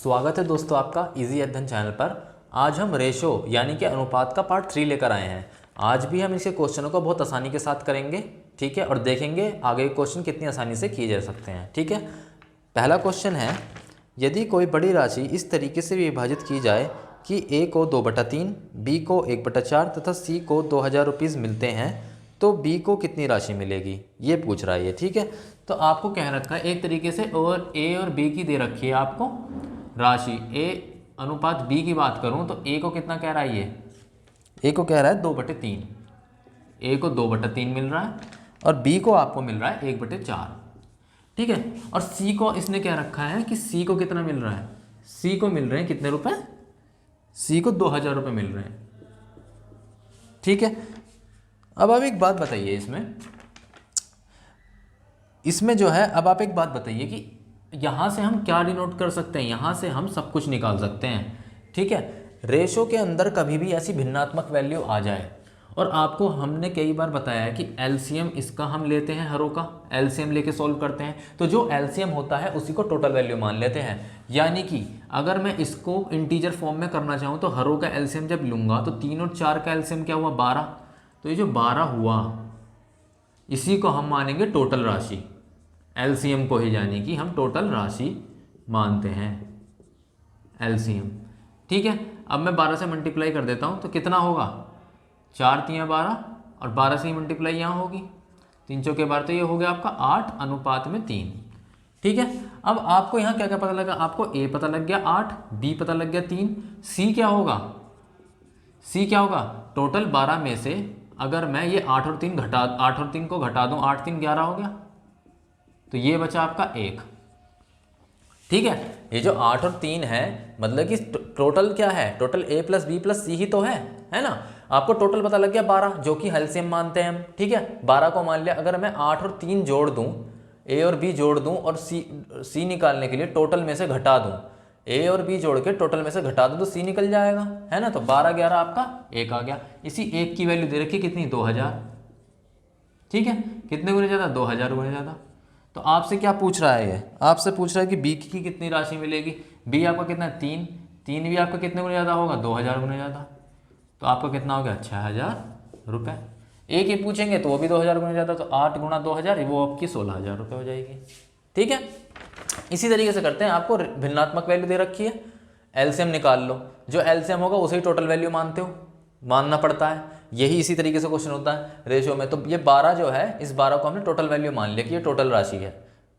स्वागत है दोस्तों आपका इजी अध्ययन चैनल पर। आज हम रेशो यानी कि अनुपात का पार्ट 3 लेकर आए हैं। आज भी हम इसके क्वेश्चनों को बहुत आसानी के साथ करेंगे, ठीक है, और देखेंगे आगे के क्वेश्चन कितनी आसानी से किए जा सकते हैं, ठीक है। पहला क्वेश्चन है, यदि कोई बड़ी राशि इस तरीके से विभाजित की जाए कि ए को 2/3, बी को 1/4 तथा सी को 2000 रुपीज़ मिलते हैं तो बी को कितनी राशि मिलेगी, ये पूछ रहा है ये, ठीक है। तो आपको कह रखा है एक तरीके से, और ए और बी की दे रखी है आपको राशि। ए अनुपात बी की बात करूं तो ए को कितना कह रहा है, ये ए को कह रहा है 2/3, ए को 2/3 मिल रहा है और बी को आपको मिल रहा है 1/4, ठीक है। और सी को इसने क्या रखा है कि सी को कितना मिल रहा है, सी को मिल रहे हैं कितने रुपए, सी को 2000 रुपये मिल रहे हैं, ठीक है। अब आप एक बात बताइए, इसमें जो है, अब आप एक बात बताइए कि यहाँ से हम क्या डिनोट कर सकते हैं, यहाँ से हम सब कुछ निकाल सकते हैं, ठीक है। रेशो के अंदर कभी भी ऐसी भिन्नात्मक वैल्यू आ जाए, और आपको हमने कई बार बताया है कि एलसीएम इसका हम लेते हैं, हरों का एलसीएम लेके सॉल्व करते हैं, तो जो एलसीएम होता है उसी को टोटल वैल्यू मान लेते हैं। यानी कि अगर मैं इसको इंटीजर फॉर्म में करना चाहूँ तो हरों का एलसीएम जब लूँगा तो 3 और 4 का एलसीएम क्या हुआ, 12। तो ये जो 12 हुआ इसी को हम मानेंगे टोटल राशि, एलसीएम को ही, यानी कि हम टोटल राशि मानते हैं एलसीएम, ठीक है। अब मैं 12 से मल्टीप्लाई कर देता हूँ तो कितना होगा, 4 3 12 और 12 से ही मल्टीप्लाई यहाँ होगी, 3 चौके 12, तो ये हो गया आपका 8:3, ठीक है। अब आपको यहाँ क्या क्या पता लगा, आपको ए पता लग गया 8, बी पता लग गया 3, सी क्या होगा, सी क्या होगा, टोटल 12 में से अगर मैं ये 8 और 3 को घटा दूँ, 8 3 11 हो गया, तो ये बचा आपका 1, ठीक है। ये जो 8 और 3 है, मतलब कि टोटल क्या है, total a plus B plus C ही तो है ना। आपको टोटल पता लग गया 12, जो कि एलसीएम मानते हैं हम, ठीक है। 12 को मान लिया, अगर मैं 8 और 3 जोड़ दूं, a और b जोड़ दूं और c निकालने के लिए टोटल में से घटा दूं, a और b जोड़ के टोटल में से घटा दूं तो c निकल जाएगा, है ना। तो 12 11 आपका 1 आ गया। इसी 1 की वैल्यू दे रखी कितनी, 2000, ठीक है। कितने गुने ज़्यादा, 2000 गुने ज़्यादा। तो आपसे क्या पूछ रहा है, ये आपसे पूछ रहा है कि बी की कितनी राशि मिलेगी। बी आपका कितना है, 3 भी आपका कितने गुने ज़्यादा होगा, 2000 गुने ज़्यादा, तो आपका कितना हो गया, 6000 रुपये। एक ही पूछेंगे तो वो भी 2000 गुने ज़्यादा, तो 8 गुणा 2000 वो आपकी 16000 रुपये हो जाएगी, ठीक है। इसी तरीके से करते हैं, आपको भिन्नात्मक वैल्यू दे रखी है, एलसीएम निकाल लो, जो एलसीएम होगा उसे ही टोटल वैल्यू मानना पड़ता है। यही इसी तरीके से क्वेश्चन होता है रेशियो में। तो ये 12 जो है, इस 12 को हमने टोटल वैल्यू मान लिया कि ये टोटल राशि है,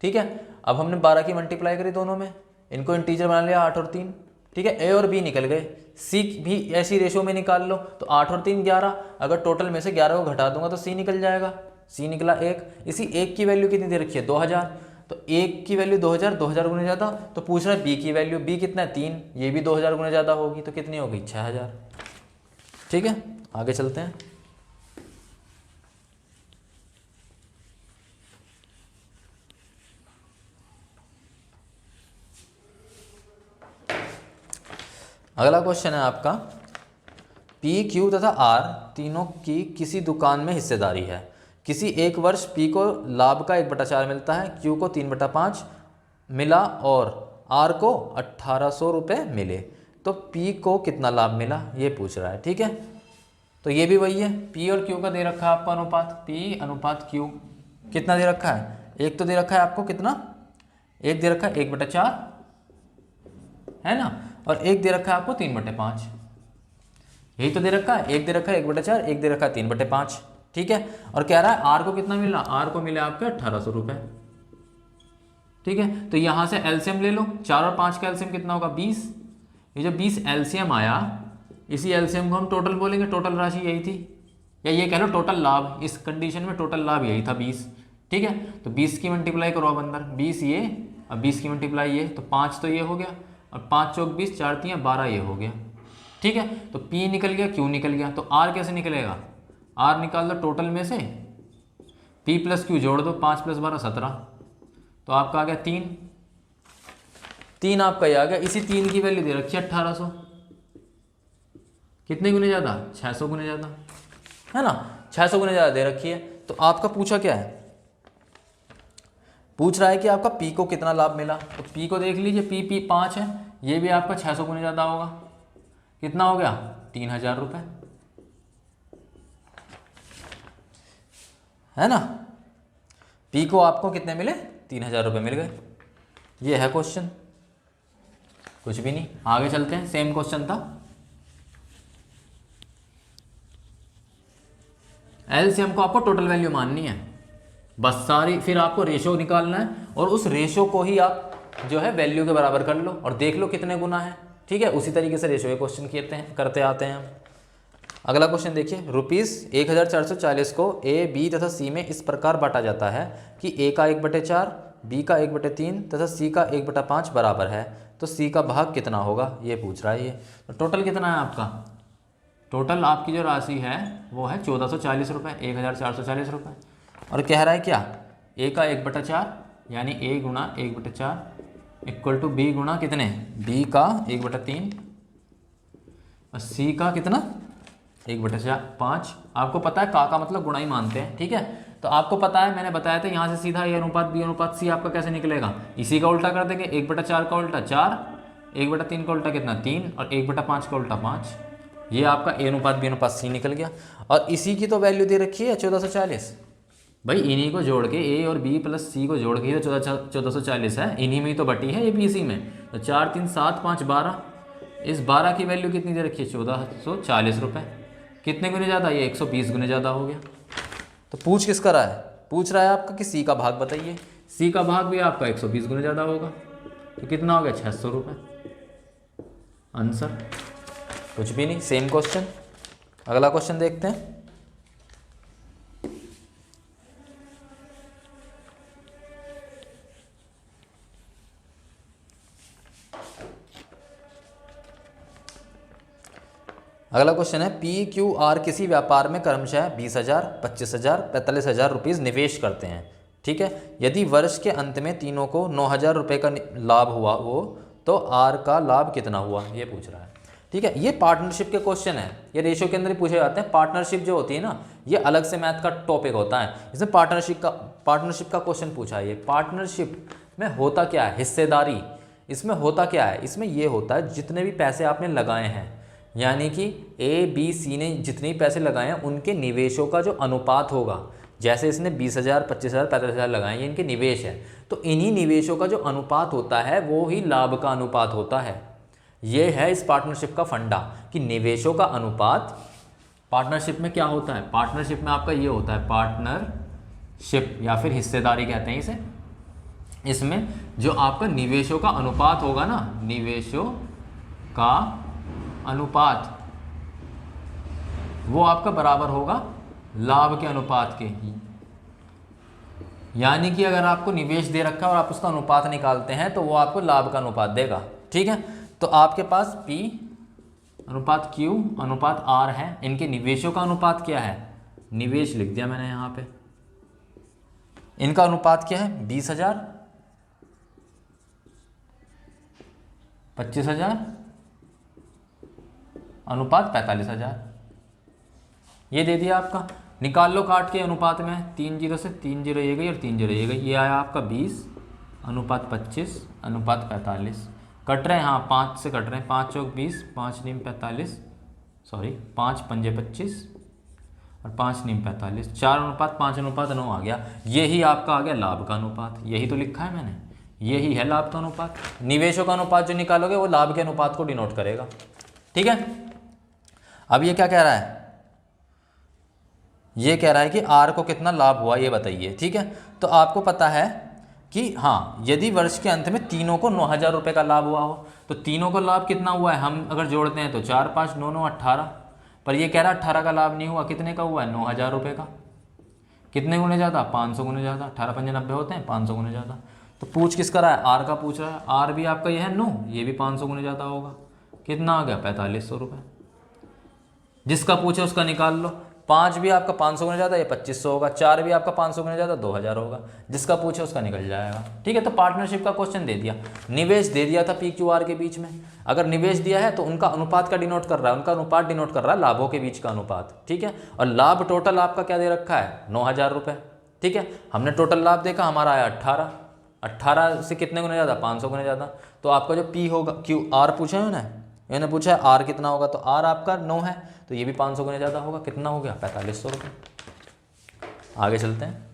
ठीक है। अब हमने 12 की मल्टीप्लाई करी दोनों में, इनको इंटीजर बना लिया 8 और 3, ठीक है। ए और बी निकल गए, सी भी ऐसी रेशियो में निकाल लो, तो 8 और 3 11, अगर टोटल में से 11 को घटा दूंगा तो सी निकल जाएगा, सी निकला 1। इसी 1 की वैल्यू कितनी दे रखी है, 2000, तो 1 की वैल्यू 2000 गुने ज़्यादा। तो पूछ रहा है बी की वैल्यू, बी कितना है 3, ये भी 2000 गुने ज़्यादा होगी, तो कितनी होगी, 6000, ठीक है। आगे चलते हैं। अगला क्वेश्चन है आपका, पी क्यू तथा आर तीनों की किसी दुकान में हिस्सेदारी है। किसी एक वर्ष पी को लाभ का 1/4 मिलता है, क्यू को 3/5 मिला और आर को 1800 रुपये मिले, तो पी को कितना लाभ मिला, ये पूछ रहा है, ठीक है। तो ये भी वही है, पी और क्यू का दे रखा है आपको अनुपात, पी अनुपात क्यू कितना दे रखा है, एक तो दे रखा है आपको कितना, एक दे रखा है 1/4, है ना, और एक दे रखा है आपको 3/5, यही तो दे रखा है, एक दे रखा है 1/4, एक दे रखा है 3/5, ठीक है। और कह रहा है आर को कितना मिला, आर को मिले आपके 1800 रुपये, ठीक है। तो यहां से एलसीएम ले लो, 4 और 5 का एलसीएम कितना होगा, 20। ये जो 20 एलसीएम आया, इसी एलसीएम को हम टोटल बोलेंगे, टोटल राशि यही थी, या ये कह लो टोटल लाभ, इस कंडीशन में टोटल लाभ यही था 20, ठीक है। तो 20 की मल्टीप्लाई करो अब अंदर, 20 ये और 20 की मल्टीप्लाई ये, तो 5 तो ये हो गया, और 5 चौक 20, 4 3 12 ये हो गया, ठीक है। तो P निकल गया, Q निकल गया, तो R कैसे निकलेगा, R निकाल दो टोटल में से, P प्लस Q जोड़ दो, 5 + 12 17, तो आपका आ गया 3 आपका ये आ गया। इसी 3 की वैल्यू दे रखी है 1800, कितने गुने ज़्यादा, 600 गुने ज़्यादा, है ना, 600 गुने ज़्यादा दे रखी है। तो आपका पूछा क्या है, पूछ रहा है कि आपका पी को कितना लाभ मिला। तो पी को देख लीजिए, पी 5 है, ये भी आपका 600 गुने ज़्यादा होगा। कितना हो गया? 3000 रुपये, है ना। पी को आपको कितने मिले? 3000 रुपये मिल गए। ये है क्वेश्चन, कुछ भी नहीं। आगे चलते हैं, सेम क्वेश्चन था। एलसीएम को आपको टोटल वैल्यू माननी है बस सारी, फिर आपको रेशो निकालना है और उस रेशो को ही आप जो है वैल्यू के बराबर कर लो और देख लो कितने गुना है। ठीक है, उसी तरीके से रेशो के क्वेश्चन करते आते हैं हम। अगला क्वेश्चन देखिए, ₹1440 को ए, बी तथा सी में इस प्रकार बांटा जाता है कि ए का 1/4, बी का 1/3 तथा सी का 1/5 बराबर है, तो सी का भाग कितना होगा, ये पूछ रहा है। ये तो टोटल कितना है आपका? टोटल आपकी जो राशि है वो है 1440 रुपये, 1440 रुपये। और कह रहा है क्या? ए का 1/4 यानी ए गुणा 1/4 इक्वल टू बी गुणा कितने? बी का 1/3 और सी का कितना? 1/5। आपको पता है का मतलब गुणा ही मानते हैं। ठीक है, तो आपको पता है, मैंने बताया था यहाँ से सीधा ए अनुपात बी अनुपात सी आपका कैसे निकलेगा। इसी का उल्टा कर देंगे, 1/4 का उल्टा 4, 1/3 का उल्टा कितना 3 और 1/5 का उल्टा 5। ये आपका ए अनुपात बी अनुपात सी निकल गया। और इसी की तो वैल्यू दे रखी है 1440। भाई इन्हीं को जोड़ के ए और बी प्लस सी को जोड़ के तो 1440 है, इन्हीं में ही तो बटी है, ये भी इसी में। तो 4 3 7 5 12, इस 12 की वैल्यू कितनी दे रखी है? 1440 रुपये। कितने गुने ज़्यादा? ये 120 गुने ज़्यादा हो गया। तो पूछ किसका रहा है? पूछ रहा है आपका कि सी का भाग बताइए। सी का भाग भी आपका 120 गुने ज़्यादा होगा, तो कितना हो गया? 600 रुपये। आंसर कुछ भी नहीं, सेम क्वेश्चन। अगला क्वेश्चन देखते हैं। अगला क्वेश्चन है, पी क्यू आर किसी व्यापार में क्रमशः 20,000, 25,000, 45,000 रुपीज़ निवेश करते हैं। ठीक है, यदि वर्ष के अंत में तीनों को 9,000 रुपये का लाभ हुआ हो तो आर का लाभ कितना हुआ, ये पूछ रहा है। ठीक है, ये पार्टनरशिप के क्वेश्चन है, ये रेशो के अंदर ही पूछे जाते हैं। पार्टनरशिप जो होती है ना, ये अलग से मैथ का टॉपिक होता है। इसमें पार्टनरशिप का क्वेश्चन पूछा है। ये पार्टनरशिप में होता क्या है? हिस्सेदारी। इसमें होता क्या है? इसमें ये होता है जितने भी पैसे आपने लगाए हैं, यानी कि ए बी सी ने जितने पैसे लगाए हैं उनके निवेशों का जो अनुपात होगा, जैसे इसने 20,000, 25,000, 45,000 लगाए, ये इनके निवेश है, तो इन्हीं निवेशों का जो अनुपात होता है वो ही लाभ का अनुपात होता है। ये है इस पार्टनरशिप का फंडा कि निवेशों का अनुपात पार्टनरशिप में क्या होता है। पार्टनरशिप में आपका ये होता है पार्टनरशिप या फिर हिस्सेदारी कहते हैं इसे। इसमें जो आपका निवेशों का अनुपात होगा ना, निवेशों का अनुपात, वो आपका बराबर होगा लाभ के अनुपात के। यानी कि अगर आपको निवेश दे रखा है और आप उसका अनुपात निकालते हैं तो वो आपको लाभ का अनुपात देगा। ठीक है, तो आपके पास P अनुपात Q अनुपात R है, इनके निवेशों का अनुपात क्या है? निवेश लिख दिया मैंने यहाँ पे। इनका अनुपात क्या है? 20,000, 25,000 अनुपात 45,000, ये दे दिया आपका। निकाल लो काट के अनुपात में, 3 0 से 3 0 ये गई और 3 0 ये गई, ये आया आपका 20 अनुपात 25 अनुपात 45। कट रहे हैं, हाँ 5 से कट रहे हैं, 5 चौक 20, 5 नीम 45, सॉरी 5 पंजे 25 और 5 नीम 45, 4 अनुपात 5 अनुपात 9 आ गया। यही आपका आ गया लाभ का अनुपात, यही तो लिखा है मैंने, यही है लाभ का अनुपात। निवेशों का अनुपात जो निकालोगे वो लाभ के अनुपात को डिनोट करेगा। ठीक है, अब ये क्या कह रहा है? ये कह रहा है कि आर को कितना लाभ हुआ ये बताइए। ठीक है, तो आपको पता है कि हाँ, यदि वर्ष के अंत में तीनों को 9,000 रुपये का लाभ हुआ हो तो तीनों को लाभ कितना हुआ है? हम अगर जोड़ते हैं तो 4 5 9 9 18, पर ये कह रहा है 18 का लाभ नहीं हुआ। कितने का हुआ है? 9,000 रुपये का। कितने गुने ज़्यादा? 500 गुने ज़्यादा। 18 पंजे 90 होते हैं, 500 गुने ज़्यादा। तो पूछ किसका रहा है? आर का पूछ रहा है। आर भी आपका ये है 9, ये भी 500 गुने ज़्यादा होगा। कितना आ गया? 4500 रुपये। जिसका पूछे उसका निकाल लो। 5 भी आपका 500 गुने ज़्यादा, ये 2500 होगा। 4 भी आपका 500 गुने ज़्यादा, 2000 होगा। जिसका पूछे उसका निकल जाएगा। ठीक है, तो पार्टनरशिप का क्वेश्चन दे दिया, निवेश दे दिया था पी क्यू आर के बीच में। अगर निवेश दिया है तो उनका अनुपात का डिनोट कर रहा है, उनका अनुपात डिनोट कर रहा है लाभों के बीच का अनुपात। ठीक है, और लाभ टोटल आपका क्या दे रखा है? 9,000 रुपये। ठीक है, हमने टोटल लाभ देखा, हमारा आया 18। 18 से कितने गुना ज़्यादा, 500 गुना ज़्यादा। तो आपका जो P होगा, क्यों R पूछा है ना, मैंने पूछा है R कितना होगा, तो R आपका 9 है, तो ये भी 500 गुना ज़्यादा होगा। कितना हो गया, 4500 रुपये। आगे चलते हैं।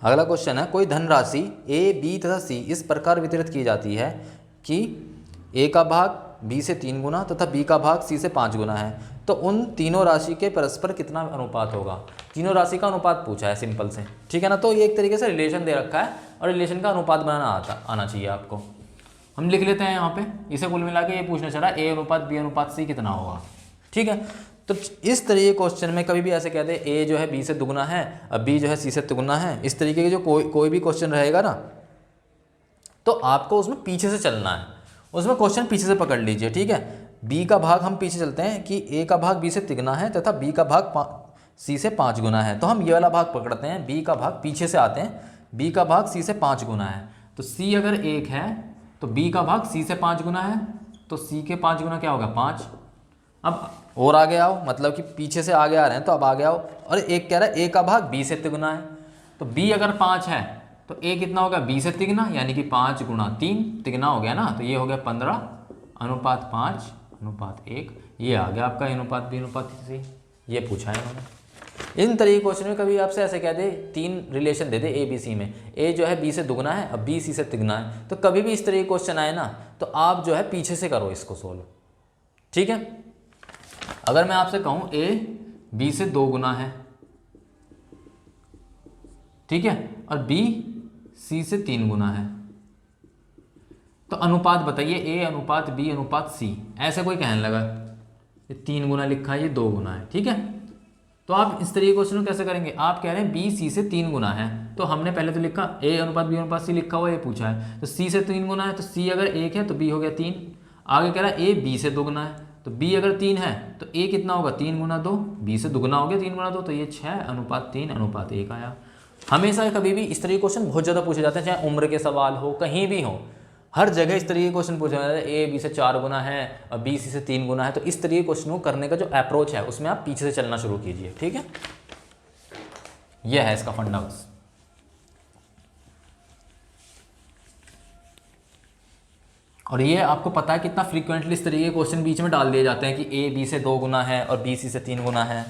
अगला क्वेश्चन है, कोई धनराशि A, B तथा C इस प्रकार वितरित की जाती है कि A का भाग B से 3 गुना तथा B का भाग C से 5 गुना है, तो उन तीनों राशि के परस्पर कितना अनुपात होगा। तीनों राशि का अनुपात पूछा है सिंपल से, ठीक है ना। तो ये एक तरीके से रिलेशन दे रखा है और रिलेशन का अनुपात बनाना आना चाहिए आपको। हम लिख लेते हैं यहाँ पे, इसे कुल मिला के ये पूछना चाह रहा है A अनुपात B अनुपात C कितना होगा, ठीक है। तो इस तरीके क्वेश्चन में कभी भी ऐसे कहते हैं A जो है B से दुगना है और B जो है C से तिगुना है, इस तरीके के जो कोई भी क्वेश्चन रहेगा ना, तो आपको उसमें पीछे से चलना है, उसमें क्वेश्चन पीछे से पकड़ लीजिए, ठीक है। B का भाग हम पीछे चलते हैं कि A का भाग B से तिगुना है तथा B का भाग C से 5 गुना है, तो हम ये वाला भाग पकड़ते हैं। B का भाग पीछे से आते हैं, B का भाग C से 5 गुना है, तो C अगर 1 है तो B का भाग C से 5 गुना है, तो C के 5 गुना क्या होगा, 5। अब और आगे आओ, मतलब कि पीछे से आगे आ रहे हैं तो अब आगे आओ, और एक कह रहा है A का भाग B से तिगुना है, तो B अगर 5 है तो A कितना होगा, B से तिगुना, यानी कि 5 गुणा 3, तिगुना हो गया ना, तो ये हो गया 15 अनुपात 5 अनुपात 1। ये आ गया आपका अनुपात B अनुपात C, ये पूछा है इन्होंने। इन तरीके क्वेश्चन में कभी आपसे ऐसे कह दे, 3 relation they they A B C में, A जो है B से दुगना है और B C से तिगुना है, तो कभी भी इस तरीके क्वेश्चन आए ना, तो आप जो है पीछे से करो इसको सोल्व, ठीक है। अगर मैं आपसे कहूं A B से 2 गुना है, ठीक है, और B C से 3 गुना है, तो अनुपात बताइए A अनुपात B अनुपात C। ऐसे कोई कहने लगा ये 3 गुना लिखा है, ये 2 गुना है, ठीक है, तो आप इस तरीके क्वेश्चन कैसे करेंगे। आप कह रहे हैं B C से 3 गुना है, तो हमने पहले तो लिखा A अनुपात B अनुपात C लिखा हुआ, ये पूछा है, तो C से 3 गुना है, तो C अगर 1 है तो B हो गया 3। आगे कह रहा है A B से 2 गुना है, तो B अगर 3 है तो A कितना होगा, 3 गुना 2, B से दुगना हो गया 3 गुना 2, तो ये 6 अनुपात 3 अनुपात 1 आया। हमेशा कभी भी इस तरीके क्वेश्चन बहुत ज़्यादा पूछे जाते हैं, चाहे उम्र के सवाल हो, कहीं भी हो, हर जगह इस तरीके क्वेश्चन पूछे जाते हैं। A B से 4 गुना है और B C से 3 गुना है, तो इस तरीके क्वेश्चन को करने का जो अप्रोच है उसमें आप पीछे से चलना शुरू कीजिए, ठीक है। यह है इसका फंडा बस। और ये आपको पता है कितना फ्रीक्वेंटली इस तरीके के क्वेश्चन बीच में डाल दिए जाते हैं कि A B से 2 गुना है और B C से 3 गुना है।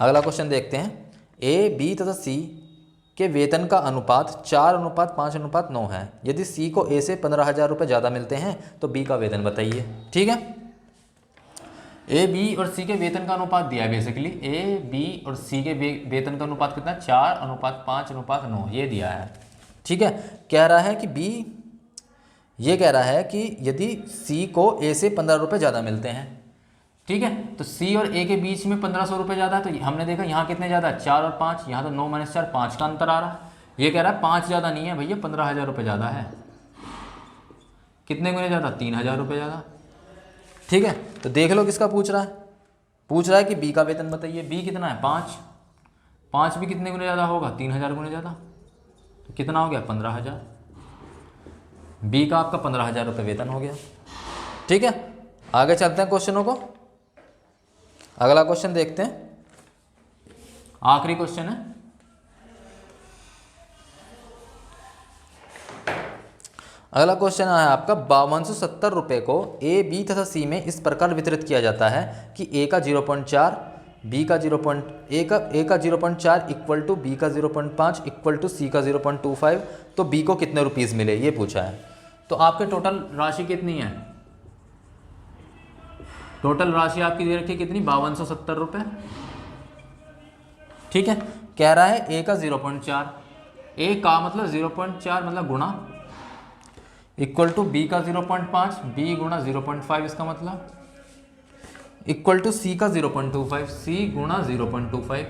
अगला क्वेश्चन देखते हैं, A B तथा C के वेतन का अनुपात 4 अनुपात 5 अनुपात 9 है। यदि C को A से 15,000 रुपये ज़्यादा मिलते हैं तो B का वेतन बताइए, ठीक है। A B और C के वेतन का अनुपात दिया है बेसिकली, A B और C के वेतन का अनुपात कितना, 4 अनुपात 5 अनुपात 9, ये दिया है, ठीक है। कह रहा है कि B, ये कह रहा है कि यदि C को A से 15 रुपये ज़्यादा मिलते हैं, ठीक है, तो C और A के बीच में 1500 रुपये ज़्यादा है, तो हमने देखा यहाँ कितने ज़्यादा है, 4 और 5, यहाँ तो 9 - 4 5 का अंतर आ रहा है। ये कह रहा है 5 ज़्यादा नहीं है भैया, 15,000 रुपये ज़्यादा है। कितने गुने ज़्यादा, 3,000 रुपये ज़्यादा, ठीक है। तो देख लो किसका पूछ रहा है, पूछ रहा है कि B का वेतन बताइए। B कितना है, 5, 5 भी कितने गुने ज़्यादा होगा, 3,000 गुने ज़्यादा, तो कितना हो गया, 15,000। B का आपका 15,000 रुपये वेतन हो गया, ठीक है। आगे चलते हैं क्वेश्चनों को। अगला क्वेश्चन देखते हैं, आखिरी क्वेश्चन है। अगला क्वेश्चन है आपका, 5270 रुपये को A B तथा C में इस प्रकार वितरित किया जाता है कि A का 0.4, B का 0.4 इक्वल टू B का 0.5 इक्वल टू C का 0.25, तो B को कितने रुपीज़ मिले, ये पूछा है। तो आपके टोटल राशि कितनी है, टोटल राशि आपकी दे रखी कितनी, 5270 रुपये, ठीक है। कह रहा है A का 0.4, A का मतलब 0.4 मतलब गुणा, इक्वल टू B का 0.5, B गुणा 0.5 इसका मतलब, इक्वल टू C का 0.25, C गुणा 0.25,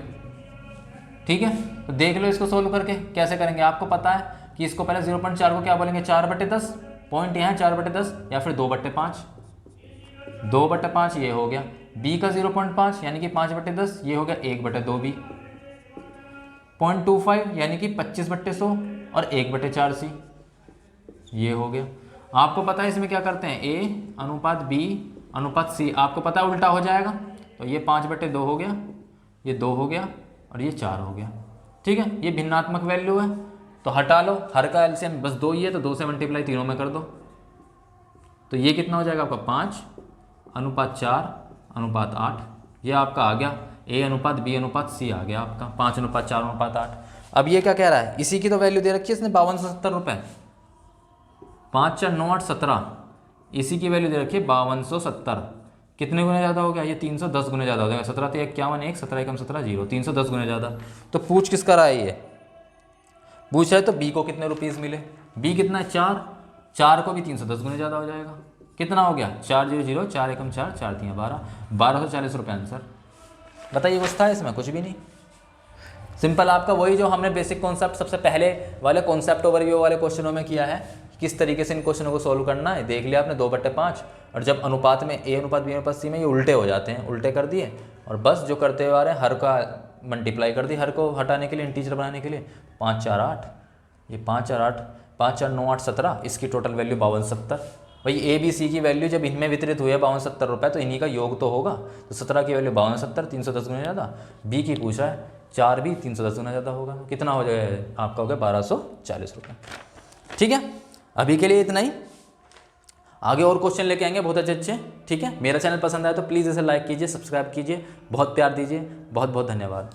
ठीक है। तो देख लो इसको सोल्व करके कैसे करेंगे। आपको पता है कि इसको पहले 0.4 को क्या बोलेंगे, 4/10, पॉइंट यहाँ 4/10 या फिर 2/5, 2/5 ये हो गया। B का 0.5 यानी कि 5/10, ये हो गया 1/2B, 0.25 यानी कि 25/100 और 1/4C, ये हो गया। आपको पता है इसमें क्या करते हैं, A अनुपात B अनुपात C, आपको पता है उल्टा हो जाएगा, तो ये 5/2 हो गया, ये 2 हो गया और ये 4 हो गया। ठीक है, ये भिन्नात्मक वैल्यू है, तो हटा लो, हर का एलसीएम बस 2 ही है, तो 2 से मल्टीप्लाई तीनों में कर दो, तो ये कितना हो जाएगा आपका 5:4:8, ये आपका आ गया A अनुपात B अनुपात C आ गया आपका 5:4:8। अब ये क्या कह रहा है, इसी की तो वैल्यू दे रखी है इसने 5270 रुपये, 5×4=9=8=17, इसी की वैल्यू दे रखी है 5270, कितने गुने ज़्यादा हो गया, ये 310 गुने ज़्यादा हो जाएगा, 17×3=51, 17×1=17, 310 गुने ज़्यादा। तो पूछ किस कर रहा है, ये पूछ रहा है तो बी को कितने रुपीज़ मिले, बी कितना है 4, 4 को भी 310 गुने ज़्यादा हो जाएगा, कितना हो गया 400, 4×1=4, 4×3=12, 1240 रुपये आंसर। बताइए कुछ था इसमें, कुछ भी नहीं, सिंपल आपका वही जो हमने बेसिक कॉन्सेप्ट सबसे पहले वाले कॉन्सेप्ट ओवरव्यू वाले क्वेश्चनों में किया है, किस तरीके से इन क्वेश्चनों को सोल्व करना है, देख लिया आपने 2/5, और जब अनुपात में A अनुपात B अनुपात C में ये उल्टे हो जाते हैं, उल्टे कर दिए और बस जो करते हुए आ रहे हैं हर का मल्टीप्लाई कर दी, हर को हटाने के लिए, इंटीजर बनाने के लिए, 5×4=8, ये 5×4=8, 5×4=9=8=17, इसकी टोटल वैल्यू 5270। भाई A B C की वैल्यू जब इनमें वितरित हुई है 5270 रुपये, तो इन्हीं का योग तो होगा, तो 17 की वैल्यू 5270, 310 गुना ज़्यादा, B की पूछ रहा है 4 भी 310 गुना ज़्यादा होगा, कितना हो जाएगा आपका, हो गया 1240 रुपये। ठीक है, अभी के लिए इतना ही, आगे और क्वेश्चन लेके आएंगे बहुत अच्छे। ठीक है, मेरा चैनल पसंद आया तो प्लीज़ इसे लाइक कीजिए, सब्सक्राइब कीजिए, बहुत प्यार दीजिए, बहुत बहुत धन्यवाद।